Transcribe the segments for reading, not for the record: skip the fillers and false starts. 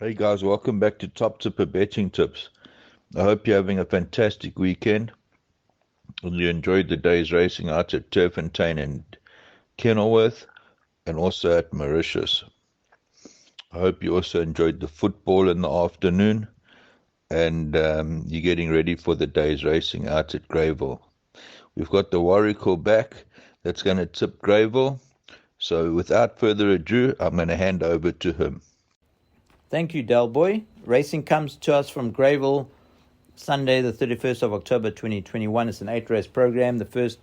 Hey guys, welcome back to Top Tipper Betting Tips. I hope you're having a fantastic weekend and you enjoyed the day's racing out at Turfentine and Kenilworth and also at Mauritius. I hope you also enjoyed the football in the afternoon and you're getting ready for the day's racing out at Greyville. We've got the Warrior back that's going to tip Greyville. So without further ado, I'm going to hand over to him. Thank you, Daleboy. Racing comes to us from Greyville, Sunday, the 31st of October, 2021. It's an 8-race program. The first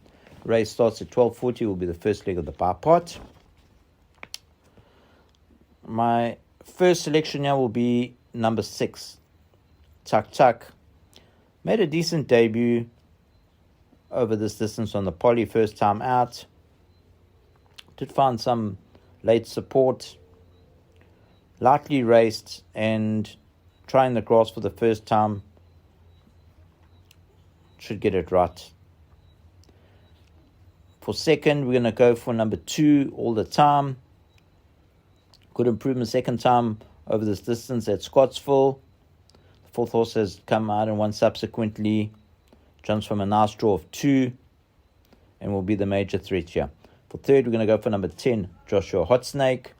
race starts at 12:40. Will be the first leg of the bar pot. My first selection here will be number 6, Tuck Tuck. Made a decent debut over this distance on the poly, first time out. Did find some late support. Lightly raced and trying the grass for the first time. Should get it right. For second, we're going to go for number 2, All the Time. Good improvement second time over this distance at Scottsville. The fourth horse has come out and won subsequently. Jumps from a nice draw of 2 and will be the major threat here. For third, we're going to go for number 10, Joshua Hot Snake.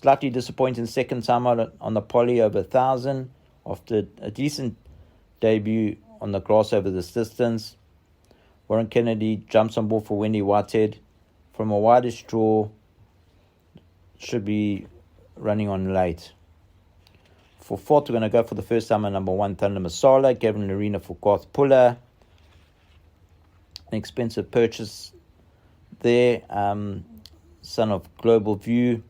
Slightly disappointing second time out on the poly over 1,000 after a decent debut on the grass over this distance. Warren Kennedy jumps on board for Wendy Whitehead from a widest draw. Should be running on late. For fourth, we're going to go for the first time at number 1, Thunder Masala. Gavin Arena for Garth Puller. An expensive purchase there. Son of Global View.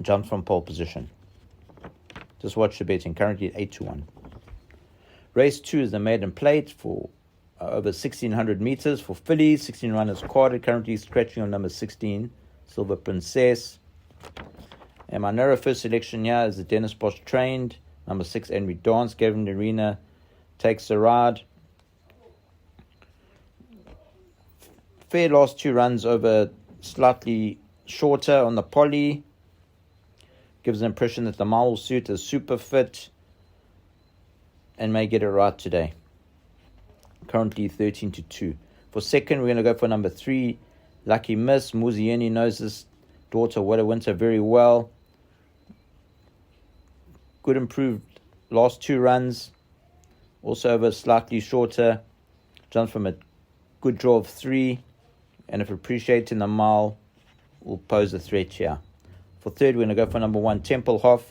Jumps from pole position. Just watch the betting. Currently at 8-1. Race 2 is the maiden plate for over 1,600 meters for fillies. 16 runners carded. Currently scratching on number 16, Silver Princess. And my narrow first selection here is the Dennis Bosch trained. Number 6, Henry Dance. Gavin Arena takes a ride. Fair last 2 runs over slightly shorter on the poly. Gives an impression that the mile will suit, is super fit and may get it right today. Currently 13-2. For second, we're going to go for number 3, Lucky Miss. Muzieni knows this daughter Wada Winter very well. Good improved last 2 runs. Also over slightly shorter. Jumps from a good draw of 3. And if appreciating the mile, will pose a threat here. For third, we're going to go for number 1, Tempelhof.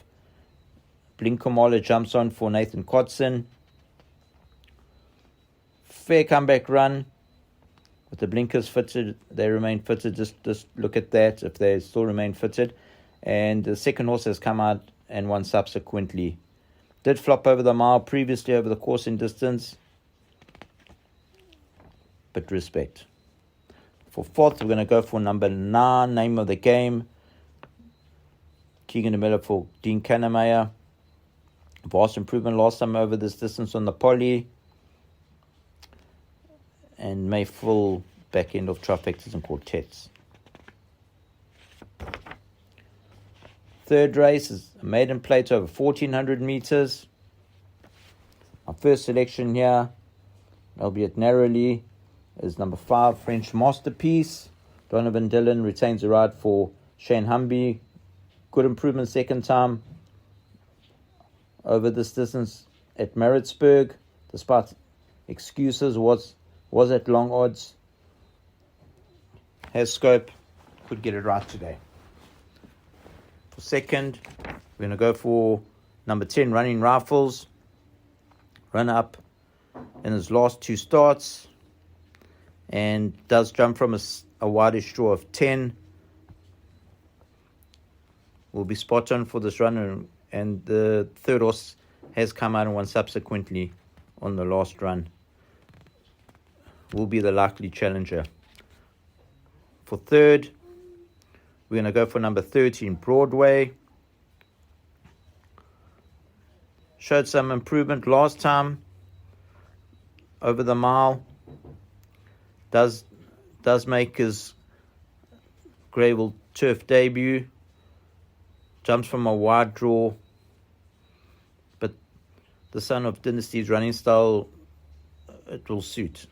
Blinkomala jumps on for Nathan Codson. Fair comeback run. With the blinkers fitted, they remain fitted. Just look at that, if they still remain fitted. And the second horse has come out and won subsequently. Did flop over the mile previously over the course in distance. But respect. For fourth, we're going to go for number 9, Name of the Game. Keegan de Miller for Dean Kannemeyer. Vast improvement last time over this distance on the poly. And may full back end of trifectas and quartets. Third race is a maiden plate over 1,400 meters. Our first selection here, albeit narrowly, is number 5, French Masterpiece. Donovan Dillon retains the ride for Shane Humby. Good improvement second time over this distance at Maritzburg, despite excuses, was at long odds. Has scope, could get it right today. For second, we're going to go for number 10, Running Rifles. Run up in his last 2 starts and does jump from a widest draw of 10. Will be spot on for this run, and the third horse has come out and won subsequently on the last run. Will be the likely challenger. For third, we're going to go for number 13, Broadway. Showed some improvement last time over the mile. Does make his Greyville turf debut. jumps from a wide draw, but the Son of Dynasty's running style, it will suit.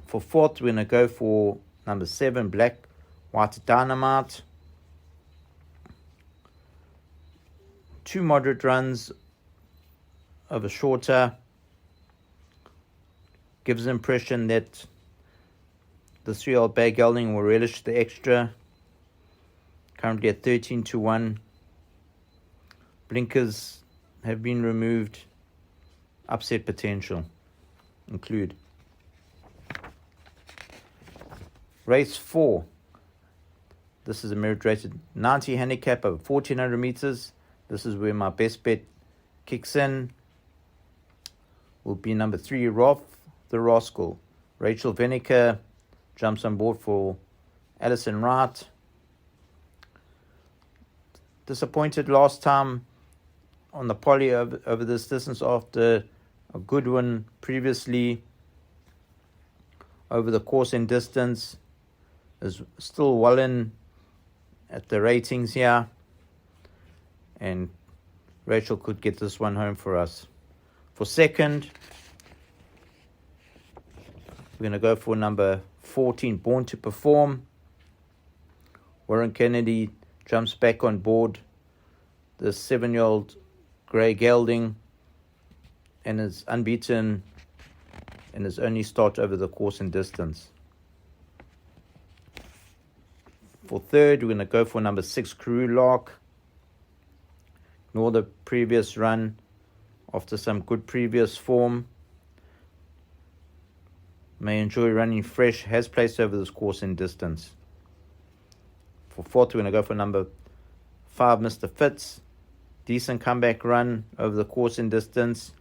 For fourth, we're going to go for number 7, Black White Dynamite. 2 moderate runs over shorter. Gives the impression that the 3-year-old Bay Gelding will relish the extra. Currently at 13-1. Blinkers have been removed. Upset potential include. Race 4. This is a merit rated 90 handicap over 1400 meters. This is where my best bet kicks in. Will be number 3, Rolf the Rascal. Rachel Veneker jumps on board for Alison Wright. Disappointed last time on the poly over this distance after a good one previously over the course and distance. Is still well in at the ratings here, and Rachel could get this one home for us. For second, we're going to go for number 14, Born to Perform. Warren Kennedy jumps back on board the 7-year-old Grey Gelding and is unbeaten in his only start over the course and distance. For third, we're going to go for number 6, Crew Lark. Ignore the previous run after some good previous form. May enjoy running fresh. Has placed over this course and distance. For fourth, we're going to go for number 5, Mr. Fitz. Decent comeback run over the course and distance.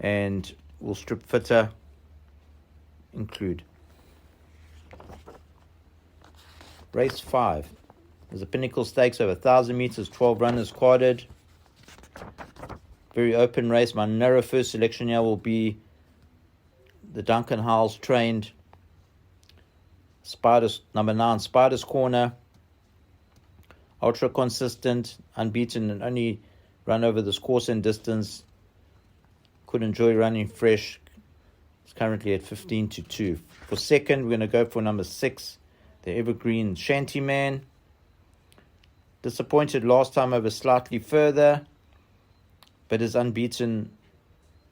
And will strip fitter include. Race 5. There's a Pinnacle Stakes over 1,000 meters, 12 runners carded. Very open race. My narrow first selection here will be the Duncan Howells trained Spiders, number 9, Spiders Corner. Ultra consistent, unbeaten, and only run over this course and distance. Could enjoy running fresh. It's currently at 15-2. For second, we're going to go for number 6, the Evergreen Shantyman. Disappointed last time over slightly further, but is unbeaten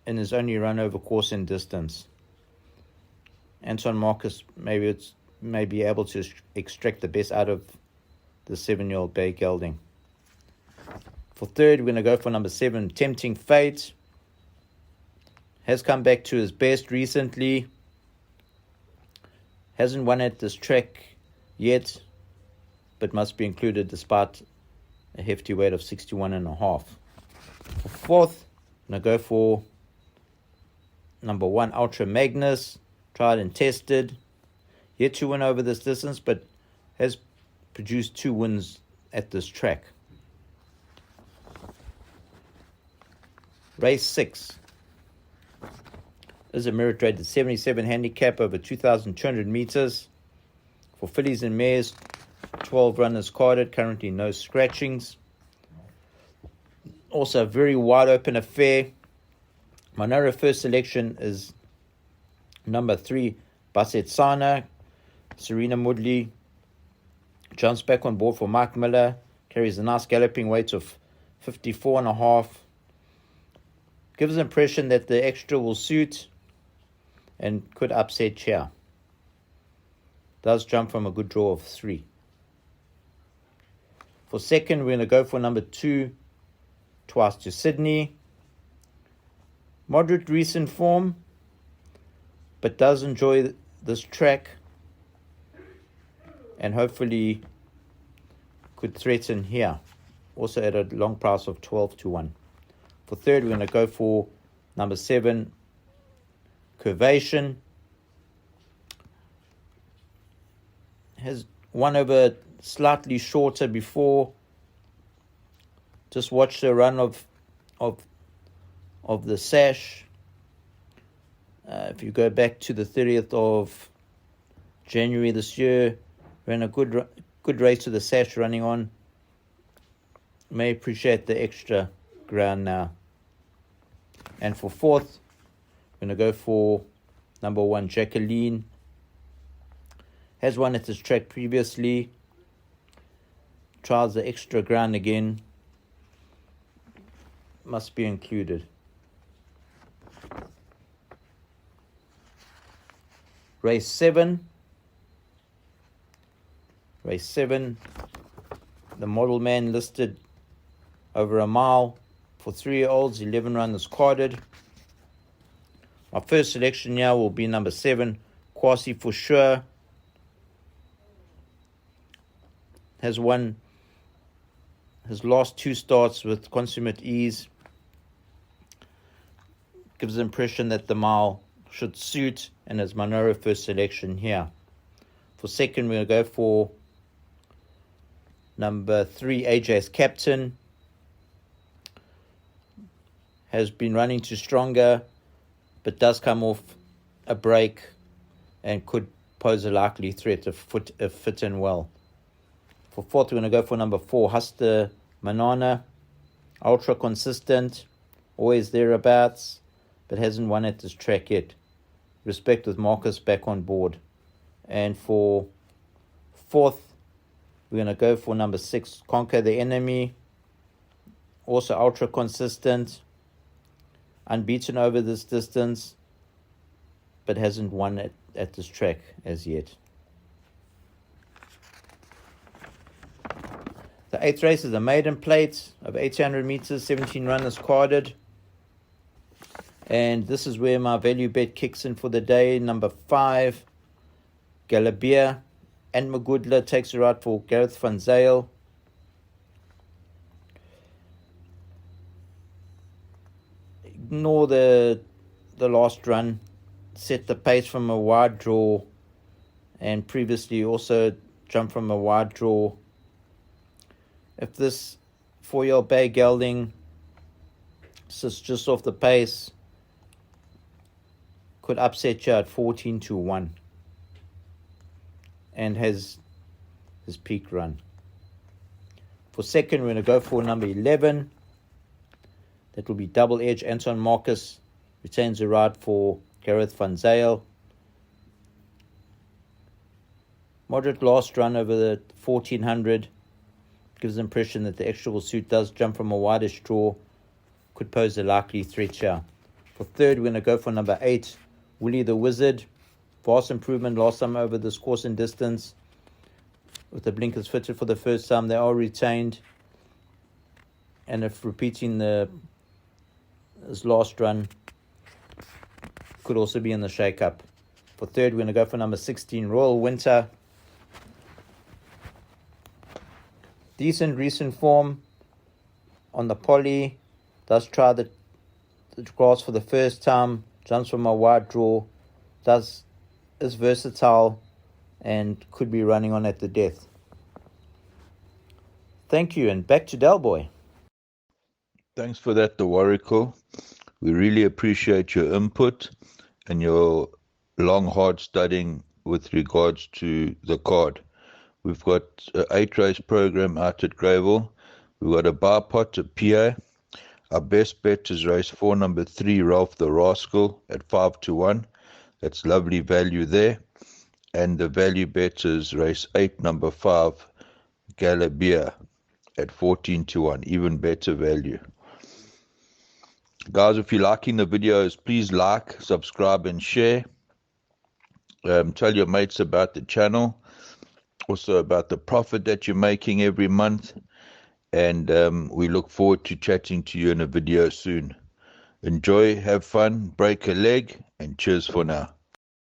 in his only run over course and distance. Anton Marcus may be able to extract the best out of the 7-year-old Bay Gelding. For third, we're going to go for number 7, Tempting Fate. Has come back to his best recently. Hasn't won at this track yet, but must be included despite a hefty weight of 61.5. For fourth, I'm going to go for number 1, Ultra Magnus. Tried and tested. Yet to win over this distance, but has produced 2 wins at this track. Race 6 is a merit rated 77 handicap over 2,200 meters. For fillies and mares, 12 runners carded, currently no scratchings. Also a very wide open affair. My narrow first selection is number 3, Basset Sana. Serena Moodley jumps back on board for Mike Miller. Carries a nice galloping weight of 54.5. Gives the impression that the extra will suit and could upset here. Does jump from a good draw of 3. For second, we're going to go for number 2, Twice to Sydney. Moderate recent form, but does enjoy this track and hopefully could threaten here. Also at a long price of 12-1. For third, we're going to go for number 7, Curvation. Has won over slightly shorter before. Just watched the run of the Sash. If you go back to the 30th of January this year, ran a good Good race to the sash running on. May appreciate the extra ground now. And for fourth, I'm going to go for number 1, Jacqueline. Has won at this track previously. Trials the extra ground again. Must be included. Race 7. Race 7. The Model Man listed over a mile for 3-year-olds. 11 runners carded. My first selection here will be number 7, Kwasi for sure. Has won his last 2 starts with consummate ease. Gives the impression that the mile should suit, and as Monroe first selection here. For second, we're going to go for number 3, AJ's Captain. Has been running too stronger, but does come off a break and could pose a likely threat if fit in well. For fourth, we're going to go for number 4, Huster Manana. Ultra consistent, always thereabouts, but hasn't won at this track yet. Respect with Marcus back on board. And for fourth, we're going to go for number 6, Conquer the Enemy. Also ultra consistent, unbeaten over this distance, but hasn't won at this track as yet. The 8th race is a maiden plate of 800 meters, 17 runners carded. And this is where my value bet kicks in for the day. Number 5, Galabia and Magudla takes a ride for Gareth van Zyl. Ignore the last run. Set the pace from a wide draw, and previously also jumped from a wide draw. If this 4-year-old Bay Gelding sits just off the pace, could upset you at 14-1 and has his peak run. For second, we're going to go for number 11. That will be Double Edge. Anton Marcus retains the ride for Gareth van Zyl. Moderate last run over the 1400. Gives the impression that the extra will suit, does jump from a wideish draw. Could pose a likely threat here. For third, we're going to go for number 8, Willie the Wizard. Vast improvement last time over this course and distance. With the blinkers fitted for the first time, they are retained. And if repeating his last run, could also be in the shake-up. For third, we're going to go for number 16, Royal Winter. Decent recent form on the poly. Does try the grass for the first time. Jumps from a wide draw. Is versatile and could be running on at the death. Thank you, and back to Daleboy. Thanks for that, the Warrigal. We really appreciate your input and your long, hard studying with regards to the card. We've got an 8-race program out at Greyville. We've got a bar pot at PA. Our best bet is race 4, number 3, Ralph the Rascal at 5-1. That's lovely value there. And the value bet is race 8, number 5, Galabia at 14-1. Even better value. Guys, if you're liking the videos, please like, subscribe, and share. Tell your mates about the channel. Also about the profit that you're making every month. And we look forward to chatting to you in a video soon. Enjoy, have fun, break a leg, and cheers for now.